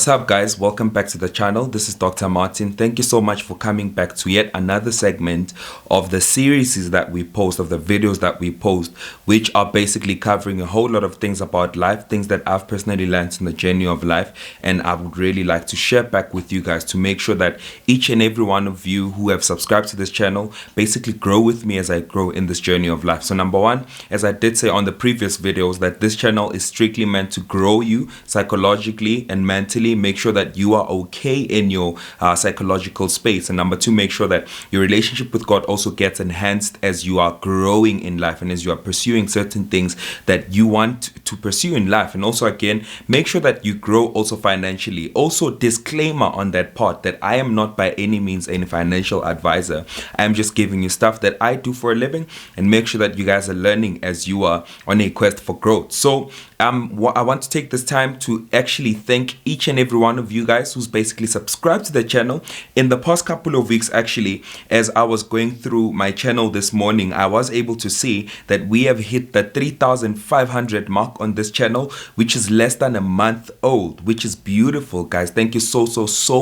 What's up, guys? Welcome back to the channel. This is Dr. Martin. Thank you so much for coming back to yet another segment of the series that we post, of the videos that we post, which are basically covering a whole lot of things about life, things that I've personally learned in the journey of life, and I would really like to share back with you guys to make sure that each and every one of you who have subscribed to this channel basically grow with me as I grow in this journey of life. So number one, as I did say on the previous videos, that this channel is strictly meant to grow you psychologically and mentally. Make sure that you are okay in your psychological space, and number two, make sure that your relationship with God also gets enhanced as you are growing in life and as you are pursuing certain things that you want to pursue in life. And also, again, make sure that you grow also financially. Also, disclaimer on that part that I am not by any means any financial advisor. I am just giving you stuff that I do for a living, and make sure that you guys are learning as you are on a quest for growth. So I want to take this time to actually thank each and every one of you guys who's basically subscribed to the channel. In the past couple of weeks, actually, as I was going through my channel this morning, I was able to see that we have hit the 3,500 mark on this channel, which is less than a month old, which is beautiful, guys. Thank you so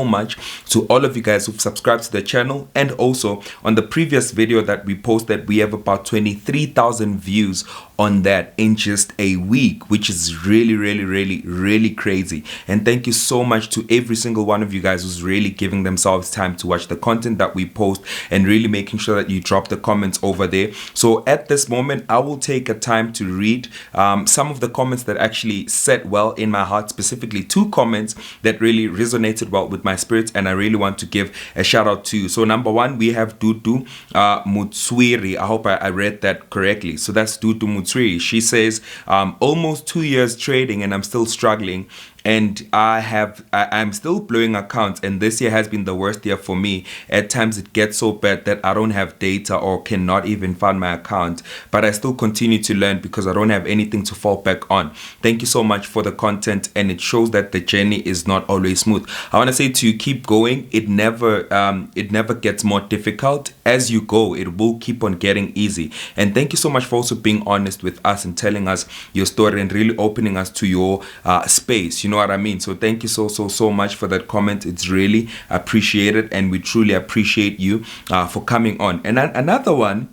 much to all of you guys who've subscribed to the channel. And also on the previous video that we posted, we have about 23,000 views on that in just a week, which is really crazy. And thank you so much to every single one of you guys who's really giving themselves time to watch the content that we post and really making sure that you drop the comments over there. So at this moment, I will take a time to read some of the comments that actually set well in my heart, specifically two comments that really resonated well with my spirit, and I really want to give a shout out to. So number one, we have Dudu Mutswiri. I hope I read that correctly. So that's Dudu Mutswiri. She says, almost 2 years trading and I'm still struggling, and I'm still blowing accounts, and this year has been the worst year for me. At times it gets so bad that I don't have data or cannot even find my account, but I still continue to learn because I don't have anything to fall back on. Thank you so much for the content, and it shows that the journey is not always smooth. I want to say to you, keep going. It never gets more difficult. As you go, it will keep on getting easy. And thank you so much for also being honest with us and telling us your story and really opening us to your space. You know what I mean? So thank you so much for that comment. It's really appreciated, and we truly appreciate you for coming on. And another one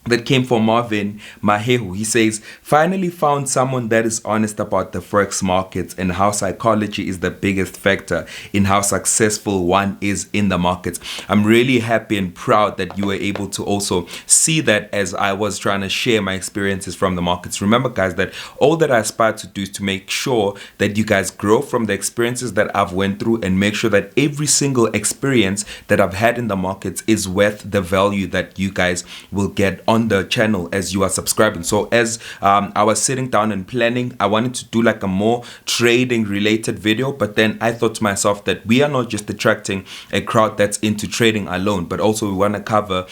that came from Marvin Mahehu. He says, finally found someone that is honest about the forex markets and how psychology is the biggest factor in how successful one is in the markets. I'm really happy and proud that you were able to also see that as I was trying to share my experiences from the markets. Remember, guys, that all that I aspire to do is to make sure that you guys grow from the experiences that I've went through, and make sure that every single experience that I've had in the markets is worth the value that you guys will get on the channel as you are subscribing. So as I was sitting down and planning, I wanted to do like a more trading related video, but then I thought to myself that we are not just attracting a crowd that's into trading alone, but also we want to cover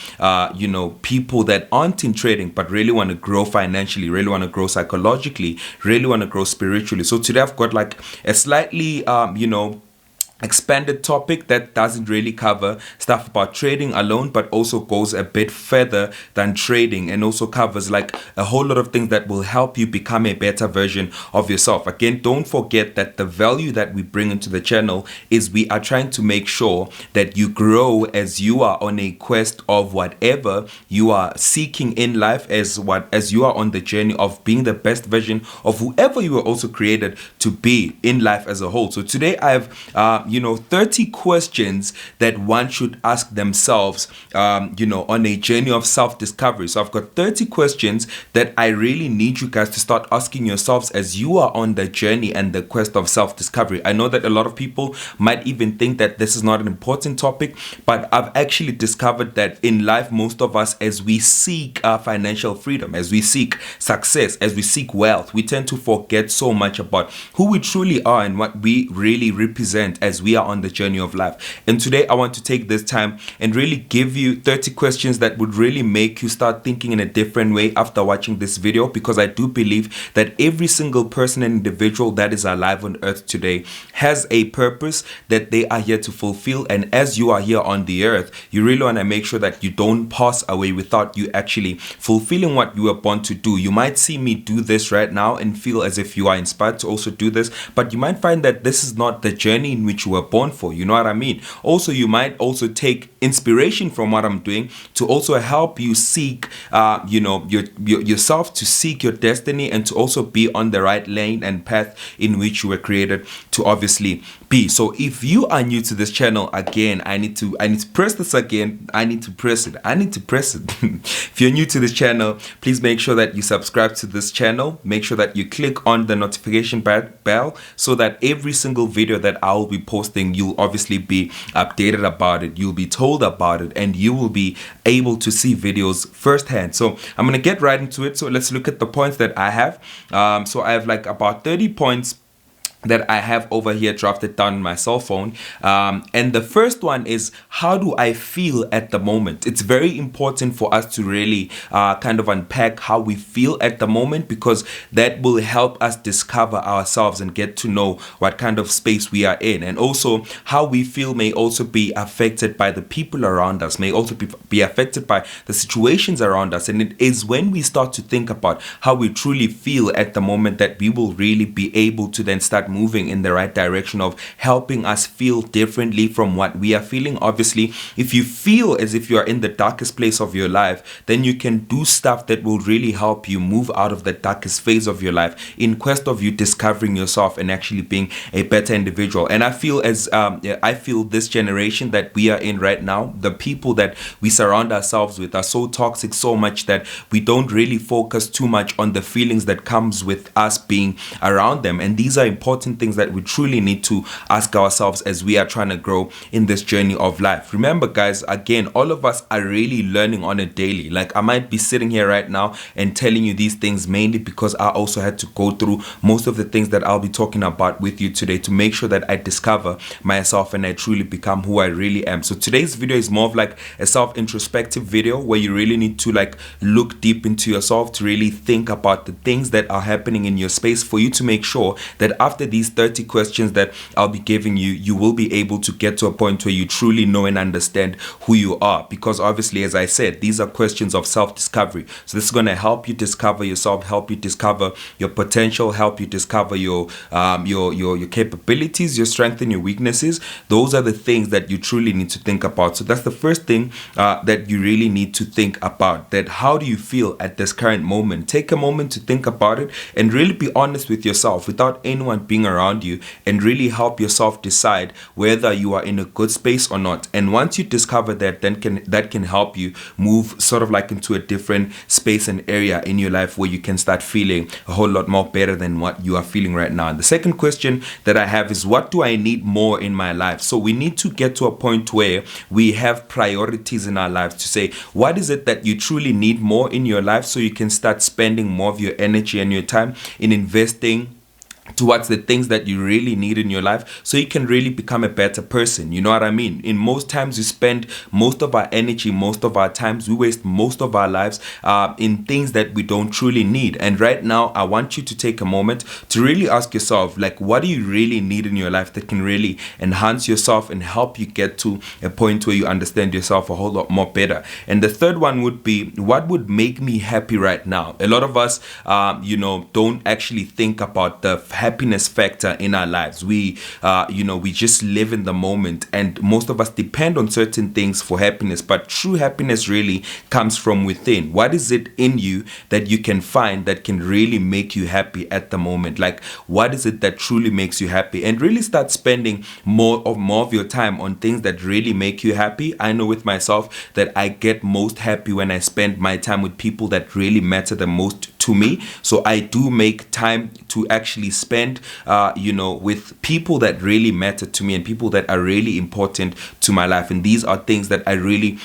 people that aren't in trading but really want to grow financially, really want to grow psychologically, really want to grow spiritually. So today I've got like a slightly expanded topic that doesn't really cover stuff about trading alone, but also goes a bit further than trading, and also covers like a whole lot of things that will help you become a better version of yourself. Again, don't forget that the value that we bring into the channel is we are trying to make sure that you grow as you are on a quest of whatever you are seeking in life, as you are on the journey of being the best version of whoever you were also created to be in life as a whole. So today I have 30 questions that one should ask themselves, on a journey of self-discovery. So I've got 30 questions that I really need you guys to start asking yourselves as you are on the journey and the quest of self-discovery. I know that a lot of people might even think that this is not an important topic, but I've actually discovered that in life, most of us, as we seek financial freedom, as we seek success, as we seek wealth, we tend to forget so much about who we truly are and what we really represent as as we are on the journey of life. And today I want to take this time and really give you 30 questions that would really make you start thinking in a different way after watching this video, because I do believe that every single person and individual that is alive on earth today has a purpose that they are here to fulfill. And as you are here on the earth, you really want to make sure that you don't pass away without you actually fulfilling what you were born to do. You might see me do this right now and feel as if you are inspired to also do this, but you might find that this is not the journey in which you were born for. You know what I mean? Also, you might also take inspiration from what I'm doing to also help you seek yourself, to seek your destiny, and to also be on the right lane and path in which you were created to obviously be. So if you are new to this channel, again, I need to press this again. I need to press it. If you're new to this channel, please make sure that you subscribe to this channel. Make sure that you click on the notification bell so that every single video that I will be posting, you'll obviously be updated about it. You'll be told about it, and you will be able to see videos firsthand. So I'm going to get right into it. So let's look at the points that I have. So I have like about 30 points that I have over here drafted down on my cell phone. And the first one is, how do I feel at the moment? It's very important for us to really kind of unpack how we feel at the moment, because that will help us discover ourselves and get to know what kind of space we are in. And also, how we feel may also be affected by the people around us, may also be affected by the situations around us. And it is when we start to think about how we truly feel at the moment that we will really be able to then start moving in the right direction of helping us feel differently from what we are feeling. Obviously, if you feel as if you are in the darkest place of your life, then you can do stuff that will really help you move out of the darkest phase of your life in quest of you discovering yourself and actually being a better individual. And I feel this generation that we are in right now, the people that we surround ourselves with are so toxic, so much that we don't really focus too much on the feelings that comes with us being around them. And these are important things that we truly need to ask ourselves as we are trying to grow in this journey of life. Remember, guys, again, all of us are really learning on a daily. Like, I might be sitting here right now and telling you these things mainly because I also had to go through most of the things that I'll be talking about with you today to make sure that I discover myself and I truly become who I really am. So today's video is more of like a self-introspective video where you really need to like look deep into yourself, to really think about the things that are happening in your space, for you to make sure that after these 30 questions that I'll be giving you, you will be able to get to a point where you truly know and understand who you are. Because obviously, as I said, these are questions of self-discovery. So this is going to help you discover yourself, help you discover your potential, help you discover your capabilities, your strengths and your weaknesses. Those are the things that you truly need to think about. So that's the first thing that you really need to think about. That how do you feel at this current moment? Take a moment to think about it and really be honest with yourself without anyone being around you, and really help yourself decide whether you are in a good space or not. And once you discover that, then that can help you move sort of like into a different space and area in your life where you can start feeling a whole lot more better than what you are feeling right now. And the second question that I have is, what do I need more in my life? So we need to get to a point where we have priorities in our lives to say, what is it that you truly need more in your life, so you can start spending more of your energy and your time in investing towards the things that you really need in your life, so you can really become a better person. You know what I mean? In most times, we spend most of our energy, most of our times, we waste most of our lives in things that we don't truly need. And right now, I want you to take a moment to really ask yourself, like, what do you really need in your life that can really enhance yourself and help you get to a point where you understand yourself a whole lot more better. And the third one would be, what would make me happy right now? A lot of us, don't actually think about the happiness factor in our lives. We just live in the moment, and most of us depend on certain things for happiness, but true happiness really comes from within. What is it in you that you can find that can really make you happy at the moment? Like, what is it that truly makes you happy? And really start spending more of your time on things that really make you happy. I know with myself that I get most happy when I spend my time with people that really matter the most to me. So I do make time to actually spend with people that really matter to me and people that are really important to my life. And these are things that I really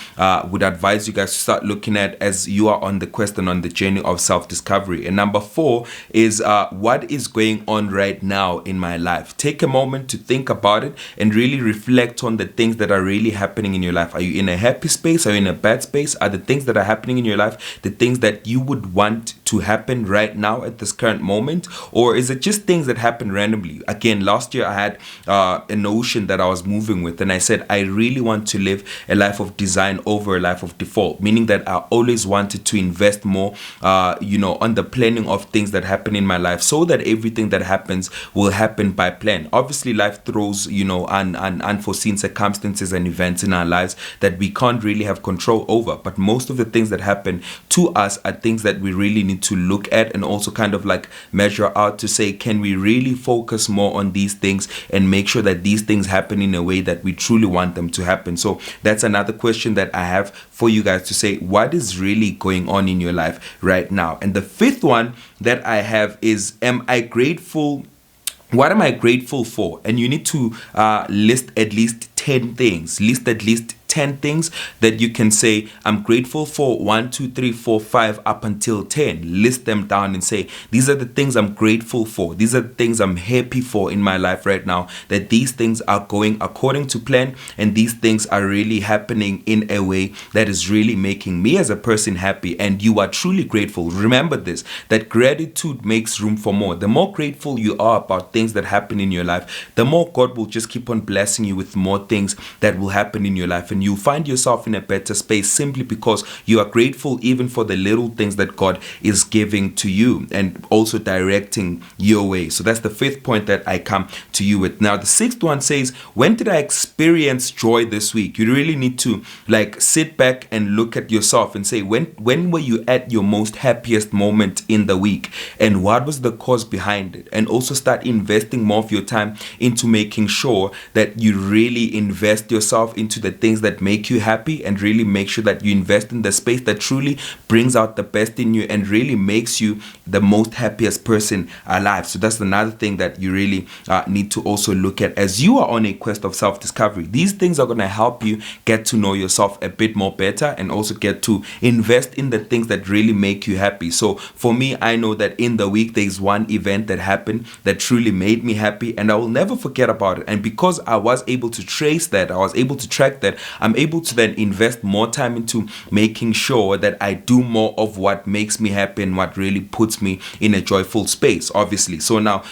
would advise you guys to start looking at as you are on the quest and on the journey of self-discovery. And number 4 is what is going on right now in my life. Take a moment to think about it and really reflect on the things that are really happening in your life. Are you in a happy space? Are you in a bad space? Are the things that are happening in your life the things that you would want to happen right now at this current moment? Or is it just things that happen randomly? Again, last year I had a notion that I was moving with, and I said I really want to live a life of design over a life of default, meaning that I always wanted to invest more on the planning of things that happen in my life, so that everything that happens will happen by plan. Obviously life throws unforeseen circumstances and events in our lives that we can't really have control over, but most of the things that happen to us are things that we really need to look at and also kind of like measure out to say, can we really focus more on these things and make sure that these things happen in a way that we truly want them to happen? So that's another question that I have for you guys to say, what is really going on in your life right now? And the 5th one that I have is, am I grateful? What am I grateful for? And you need to list at least 10 things. List at least 10 things that you can say, I'm grateful for 1, 2, 3, 4, 5 up until 10. List them down and say, these are the things I'm grateful for. These are the things I'm happy for in my life right now, that these things are going according to plan and these things are really happening in a way that is really making me as a person happy, and you are truly grateful. Remember this, that gratitude makes room for more. The more grateful you are about things that happen in your life, the more God will just keep on blessing you with more things that will happen in your life, and you find yourself in a better space simply because you are grateful even for the little things that God is giving to you and also directing your way. So that's the 5th point that I come to you with. Now the 6th one says, when did I experience joy this week? You really need to sit back and look at yourself and say, when were you at your most happiest moment in the week, and what was the cause behind it? And also start investing more of your time into making sure that you really invest yourself into the things that make you happy, and really make sure that you invest in the space that truly brings out the best in you and really makes you the most happiest person alive. So that's another thing that you really need to also look at as you are on a quest of self-discovery. These things are going to help you get to know yourself a bit more better and also get to invest in the things that really make you happy. So for me, I know that in the week there's one event that happened that truly made me happy, and I will never forget about it. And because I was able to trace that, I was able to track that, I'm able to then invest more time into making sure that I do more of what makes me happy and what really puts me in a joyful space, obviously. So now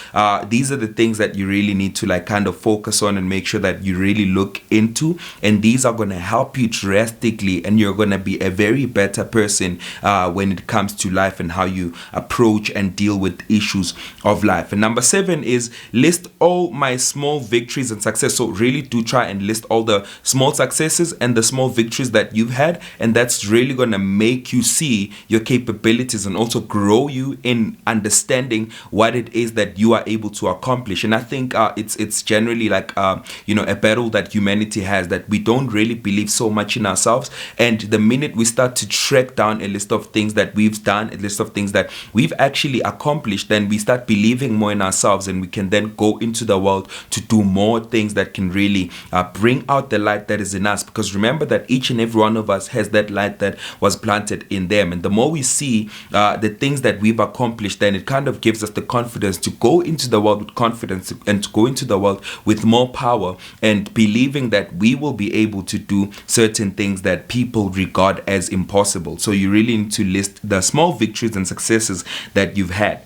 these are the things that you really need to kind of focus on and make sure that you really look into, and these are going to help you drastically, and you're going to be a very better person when it comes to life and how you approach and deal with issues of life. And number 7 is, list all my small victories and success. So really do try and list all the small successes and the small victories that you've had, and that's really going to make you see your capabilities and also grow you in understanding what it is that you are able to accomplish. And I think it's generally a battle that humanity has, that we don't really believe so much in ourselves, and the minute we start to track down a list of things that we've done, a list of things that we've actually accomplished, then we start believing more in ourselves, and we can then go into the world to do more things that can really bring out the light that is in us. Because remember that each and every one of us has that light that was planted in them, and the more we see the things that we've accomplished, then it kind of gives us the confidence to go into the world with confidence and to go into the world with more power, and believing that we will be able to do certain things that people regard as impossible. So you really need to list the small victories and successes that you've had.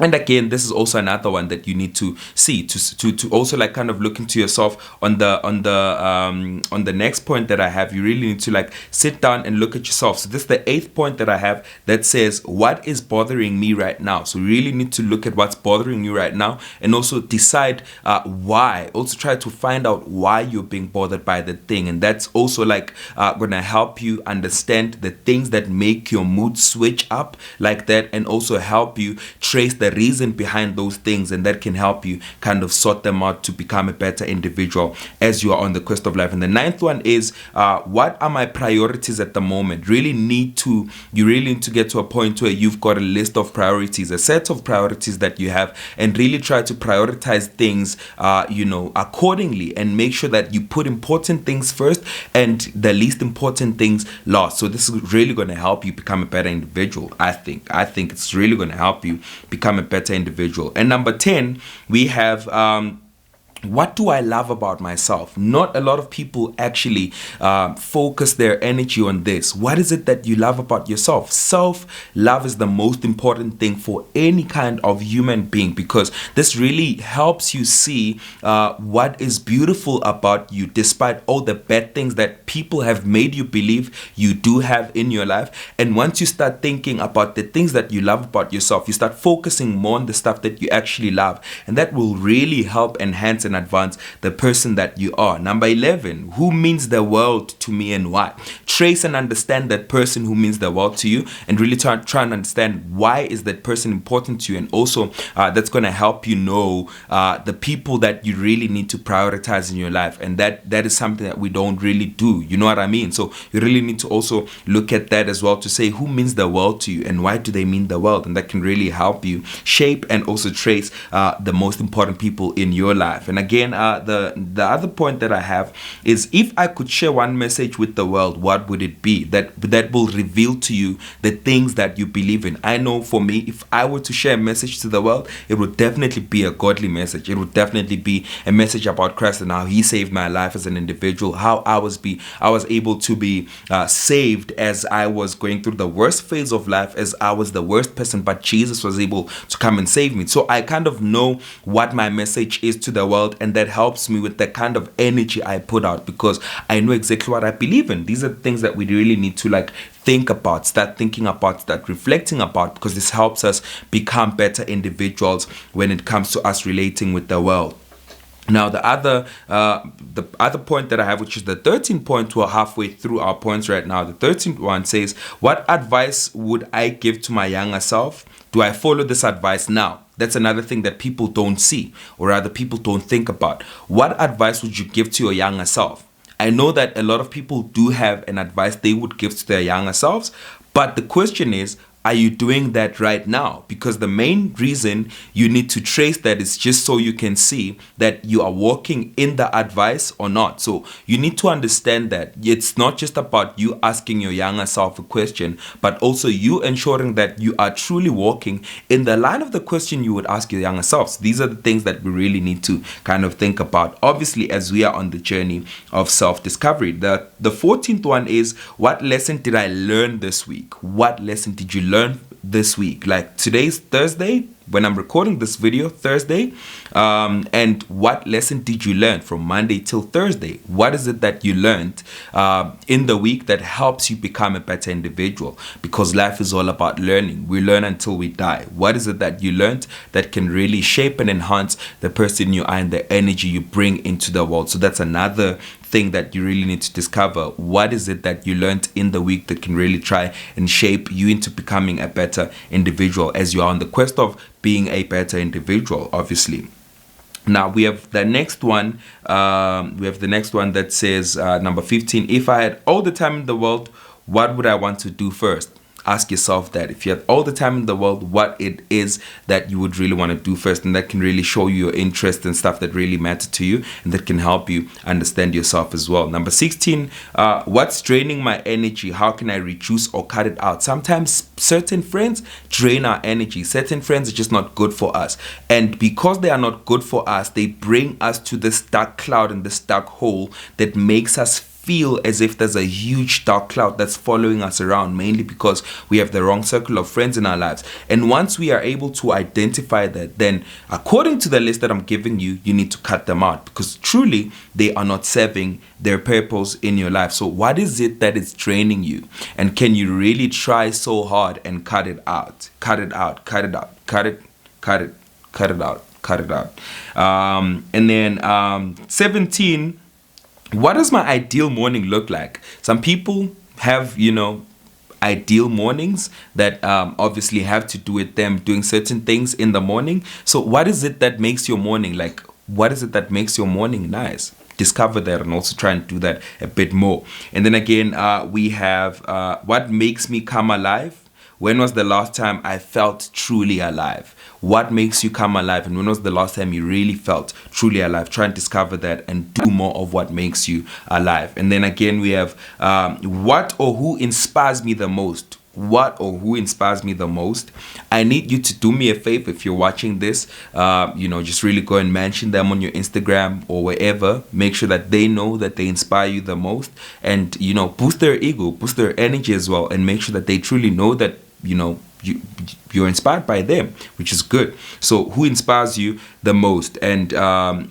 And again, this is also another one that you need to see to also kind of look into yourself on the next point that I have. You really need to sit down and look at yourself. So this is the 8th point that I have that says, what is bothering me right now? So you really need to look at what's bothering you right now and also decide why. Also try to find out why you're being bothered by the thing, and that's also gonna help you understand the things that make your mood switch up like that, and also help you trace the the reason behind those things, and that can help you kind of sort them out to become a better individual as you are on the quest of life. And the ninth one is, what are my priorities at the moment? You really need to get to a point where you've got a list of priorities, a set of priorities that you have, and really try to prioritize things accordingly, and make sure that you put important things first and the least important things last. So this is really going to help you become a better individual. I think it's really going to help you become a better individual. And number 10, we have what do I love about myself? Not a lot of people actually focus their energy on this. What is it that you love about yourself? Self-love is the most important thing for any kind of human being, because this really helps you see what is beautiful about you, despite all the bad things that people have made you believe you do have in your life. And once you start thinking about the things that you love about yourself, you start focusing more on the stuff that you actually love, and that will really help enhance and advance the person that you are. Number 11, who means the world to me and why? Trace and understand that person who means the world to you, and really try and understand why is that person important to you. And also that's going to help you know the people that you really need to prioritize in your life, and that is something that we don't really do. You know what I mean? So you really need to also look at that as well, to say who means the world to you and why do they mean the world, and that can really help you shape and also trace the most important people in your life. And again, the other point that I have is, if I could share one message with the world, what would it be that will reveal to you the things that you believe in? I know for me, if I were to share a message to the world, it would definitely be a godly message. It would definitely be a message about Christ and how he saved my life as an individual, how I was able to be saved as I was going through the worst phase of life, as I was the worst person, but Jesus was able to come and save me. So I kind of know what my message is to the world, and that helps me with the kind of energy I put out, because I know exactly what I believe in. These are things that we really need to think about, start thinking about, start reflecting about, because this helps us become better individuals when it comes to us relating with the world. Now, the other point that I have, which is the 13th point, we're halfway through our points right now. The 13th one says, what advice would I give to my younger self? Do I follow this advice now? That's another thing that people don't see, or rather people don't think about. What advice would you give to your younger self? I know that a lot of people do have an advice they would give to their younger selves, but the question is, are you doing that right now? Because the main reason you need to trace that is just so you can see that you are walking in the advice or not. So you need to understand that it's not just about you asking your younger self a question, but also you ensuring that you are truly walking in the line of the question you would ask your younger self. So these are the things that we really need to kind of think about, obviously, as we are on the journey of self-discovery. The 14th one is, what lesson did I learn this week? What lesson did you learn this week? Like, today's Thursday, when I'm recording this video, Thursday, and what lesson did you learn from Monday till Thursday? What is it that you learned in the week that helps you become a better individual? Because life is all about learning. We learn until we die. What is it that you learned that can really shape and enhance the person you are and the energy you bring into the world? So that's another thing that you really need to discover. What is it that you learned in the week that can really try and shape you into becoming a better individual as you are on the quest of being a better individual, obviously. Now we have the next one. That says number 15. If I had all the time in the world, what would I want to do first? Ask yourself that. If you had all the time in the world, what it is that you would really want to do first, and that can really show you your interest and stuff that really matter to you, and that can help you understand yourself as well. Number 16, what's draining my energy? How can I reduce or cut it out? Sometimes certain friends drain our energy. Certain friends are just not good for us, and because they are not good for us, they bring us to this dark cloud and this dark hole that makes us feel as if there's a huge dark cloud that's following us around, mainly because we have the wrong circle of friends in our lives. And once we are able to identify that, then according to the list that I'm giving you, you need to cut them out, because truly they are not serving their purpose in your life. So what is it that is draining you? And can you really try so hard and cut it out? Cut it out, cut it out, cut it out. And then 17, what does my ideal morning look like? Some people have, ideal mornings that obviously have to do with them doing certain things in the morning. So what is it that makes your morning, like, what is it that makes your morning nice? Discover that and also try and do that a bit more. And then again, we have what makes me come alive. When was the last time I felt truly alive? What makes you come alive, and when was the last time you really felt truly alive? Try and discover that and do more of what makes you alive. And then again, we have what or who inspires me the most. What or who inspires me the most? I need you to do me a favor if you're watching this. Just really go and mention them on your Instagram or wherever. Make sure that they know that they inspire you the most, and boost their ego, boost their energy as well, and make sure that they truly know that you're inspired by them, which is good. So who inspires you the most, and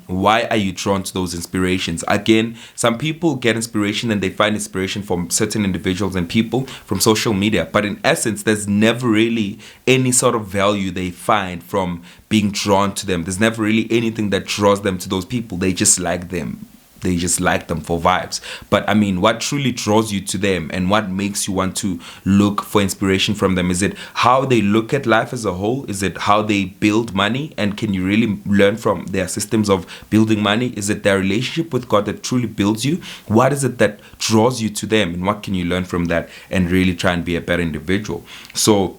why are you drawn to those inspirations? Again, some people get inspiration and they find inspiration from certain individuals and people from social media, but in essence there's never really any sort of value they find from being drawn to them. There's never really anything that draws them to those people. They just like them. They just like them for vibes. But I mean, what truly draws you to them and what makes you want to look for inspiration from them? Is it how they look at life as a whole? Is it how they build money, and can you really learn from their systems of building money? Is it their relationship with God that truly builds you? What is it that draws you to them, and what can you learn from that and really try and be a better individual? So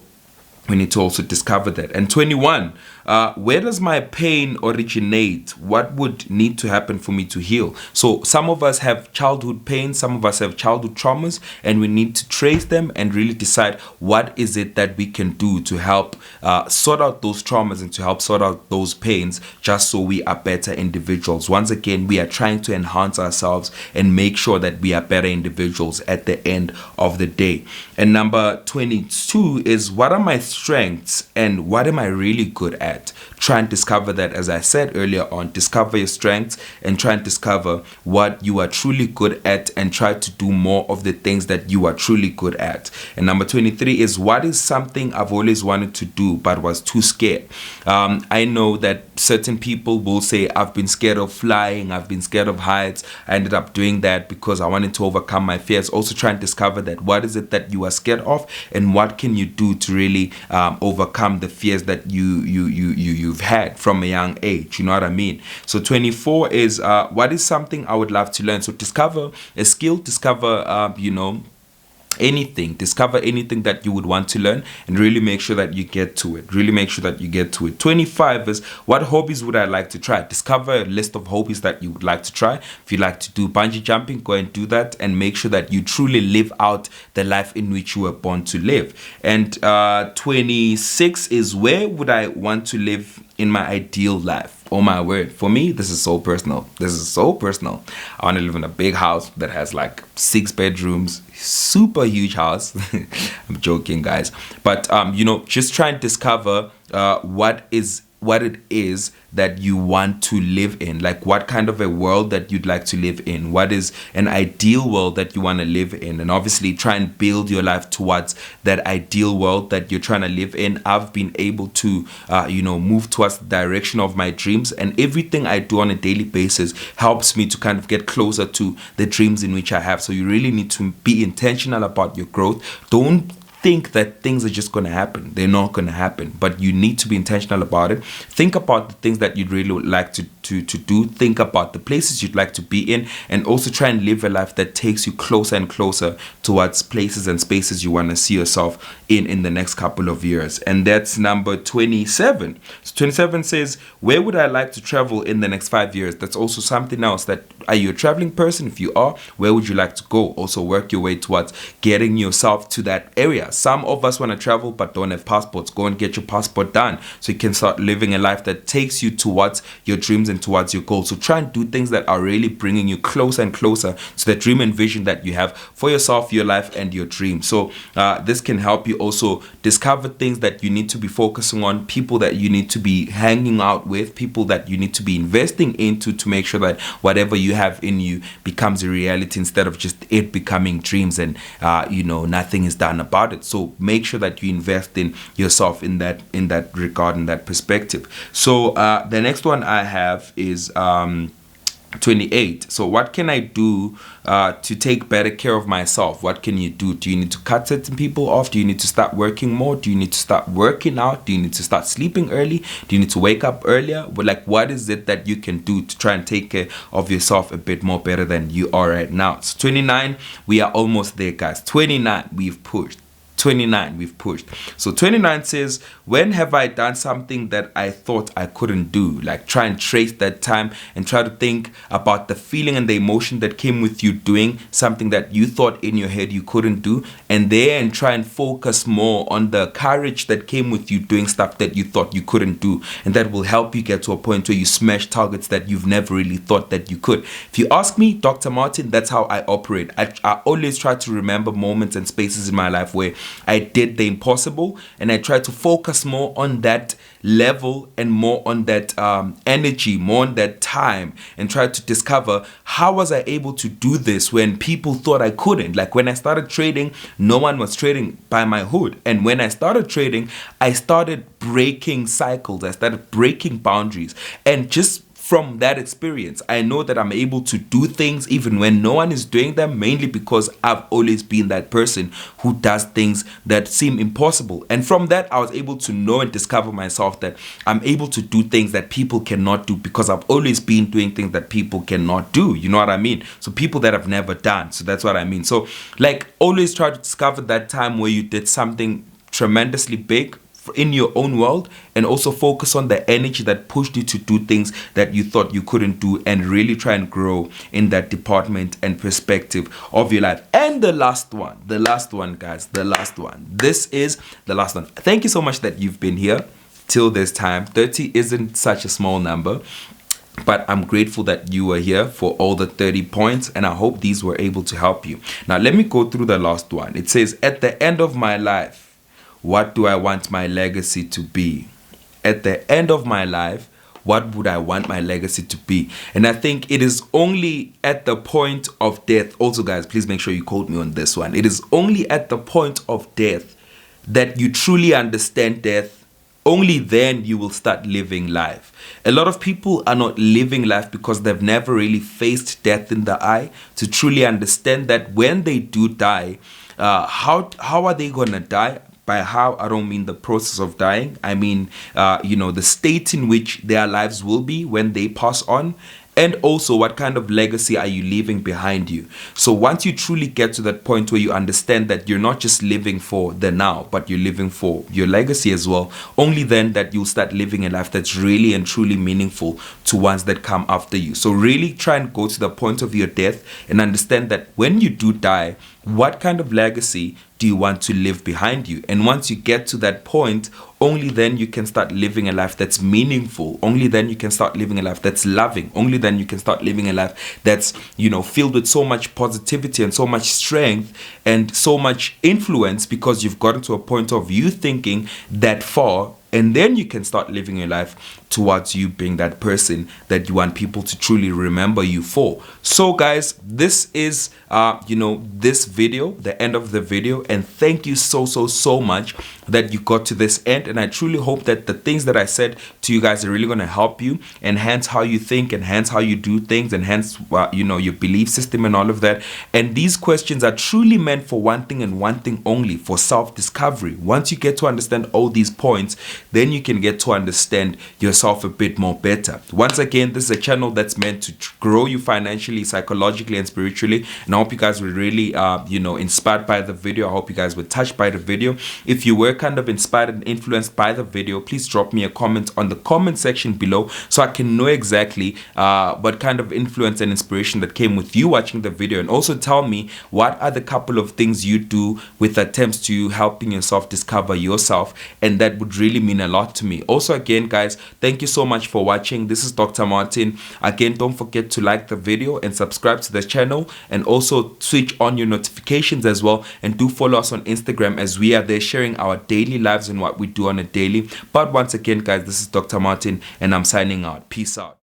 we need to also discover that. And 21, where does my pain originate? What would need to happen for me to heal? So some of us have childhood pain, some of us have childhood traumas, and we need to trace them and really decide what is it that we can do to help sort out those traumas and to help sort out those pains, just so we are better individuals. Once again, we are trying to enhance ourselves and make sure that we are better individuals at the end of the day. And number 22 is, what are my strengths and what am I really good at? Try and discover that, as I said earlier on. Discover your strengths and try and discover what you are truly good at, and try to do more of the things that you are truly good at. And number 23 is, what is something I've always wanted to do but was too scared? I know that certain people will say, I've been scared of flying, I've been scared of heights. I ended up doing that because I wanted to overcome my fears. Also try and discover that, what is it that you are scared of, and what can you do to really overcome the fears that you've had from a young age. You know what I mean? So 24 is, what is something I would love to learn? So discover a skill, discover discover anything that you would want to learn, and really make sure that you get to it. 25 is, what hobbies would I like to try? Discover a list of hobbies that you would like to try. If you like to do bungee jumping, go and do that, and make sure that you truly live out the life in which you were born to live. And 26 is, where would I want to live in my ideal life? Oh my word, for me, this is so personal. I want to live in a big house that has like 6 bedrooms, super huge house. I'm joking, guys. But just try and discover what it is that you want to live in, like what kind of a world that you'd like to live in, what is an ideal world that you want to live in, and obviously try and build your life towards that ideal world that you're trying to live in. I've been able to move towards the direction of my dreams, and everything I do on a daily basis helps me to kind of get closer to the dreams in which I have. So you really need to be intentional about your growth. Don't think that things are just going to happen. They're not going to happen, but you need to be intentional about it. Think about the things that you'd really like to do. Think about the places you'd like to be in, and also try and live a life that takes you closer and closer towards places and spaces you want to see yourself in the next couple of years. And that's number 27. So 27 says, where would I like to travel in the next 5 years? That's also something else. That, are you a traveling person? If you are, where would you like to go? Also work your way towards getting yourself to that area. Some of us want to travel but don't have passports. Go and get your passport done so you can start living a life that takes you towards your dreams and towards your goals. So try and do things that are really bringing you closer and closer to the dream and vision that you have for yourself, your life, and your dream. So this can help you also discover things that you need to be focusing on, people that you need to be hanging out with, people that you need to be investing into, to make sure that whatever you have in you becomes a reality, instead of just it becoming dreams and nothing is done about it. So make sure that you invest in yourself in that regard, in that perspective. So the next one I have is 28. So what can I do to take better care of myself? What can you do? Do you need to cut certain people off? Do you need to start working more? Do you need to start working out? Do you need to start sleeping early? Do you need to wake up earlier? But like, what is it that you can do to try and take care of yourself a bit more better than you are right now? So 29, we are almost there, guys. 29, we've pushed. 29, we've pushed. So 29 says, when have I done something that I thought I couldn't do? Like, try and trace that time and try to think about the feeling and the emotion that came with you doing something that you thought in your head you couldn't do, and then try and focus more on the courage that came with you doing stuff that you thought you couldn't do, and that will help you get to a point where you smash targets that you've never really thought that you could. If you ask me, Dr. Martin, that's how I operate. I always try to remember moments and spaces in my life where I did the impossible, and I try to focus more on that level and more on that energy, more on that time, and try to discover how was I able to do this when people thought I couldn't. Like, when I started trading, no one was trading by my hood, and when I started trading, I started breaking cycles, I started breaking boundaries, and just from that experience, I know that I'm able to do things even when no one is doing them, mainly because I've always been that person who does things that seem impossible. And from that, I was able to know and discover myself that I'm able to do things that people cannot do, because I've always been doing things that people cannot do. You know what I mean? So people that I've never done. So that's what I mean. So like, always try to discover that time where you did something tremendously big in your own world, and also focus on the energy that pushed you to do things that you thought you couldn't do, and really try and grow in that department and perspective of your life. And the last one, guys, the last one. This is the last one. Thank you so much that you've been here till this time. 30 isn't such a small number, but I'm grateful that you were here for all the 30 points, and I hope these were able to help you. Now let me go through the last one. It says, at the end of my life, what do I want my legacy to be? At the end of my life, what would I want my legacy to be? And I think it is only at the point of death. Also, guys, please make sure you quote me on this one. It is only at the point of death that you truly understand death. Only then you will start living life. A lot of people are not living life because they've never really faced death in the eye to truly understand that when they do die, how are they going to die? By how, I don't mean the process of dying. I mean, the state in which their lives will be when they pass on. And also, what kind of legacy are you leaving behind you? So once you truly get to that point where you understand that you're not just living for the now, but you're living for your legacy as well, only then that you'll start living a life that's really and truly meaningful to ones that come after you. So really try and go to the point of your death and understand that when you do die, what kind of legacy do you want to leave behind you? And once you get to that point, only then you can start living a life that's meaningful. Only then you can start living a life that's loving. Only then you can start living a life that's, filled with so much positivity and so much strength and so much influence, because you've gotten to a point of you thinking that far. And then you can start living your life towards you being that person that you want people to truly remember you for. So guys, this is this video, the end of the video, and thank you so much that you got to this end. And I truly hope that the things that I said to you guys are really going to help you, enhance how you think, enhance how you do things, enhance your belief system and all of that. And these questions are truly meant for one thing and one thing only, for self-discovery. Once you get to understand all these points, then you can get to understand yourself a bit more better. Once again, this is a channel that's meant to grow you financially, psychologically, and spiritually. And I hope you guys were really, inspired by the video. I hope you guys were touched by the video. If you were kind of inspired and influenced by the video, please drop me a comment on the comment section below so I can know exactly what kind of influence and inspiration that came with you watching the video. And also tell me what are the couple of things you do with attempts to helping yourself discover yourself, and that would really mean a lot to me. Also, again, guys, thank you so much for watching. This is Dr. Martin. Again, don't forget to like the video and subscribe to the channel, and also switch on your notifications as well, and do follow us on Instagram, as we are there sharing our daily lives and what we do on a daily. But once again, guys, this is Dr. Martin, and I'm signing out. Peace out.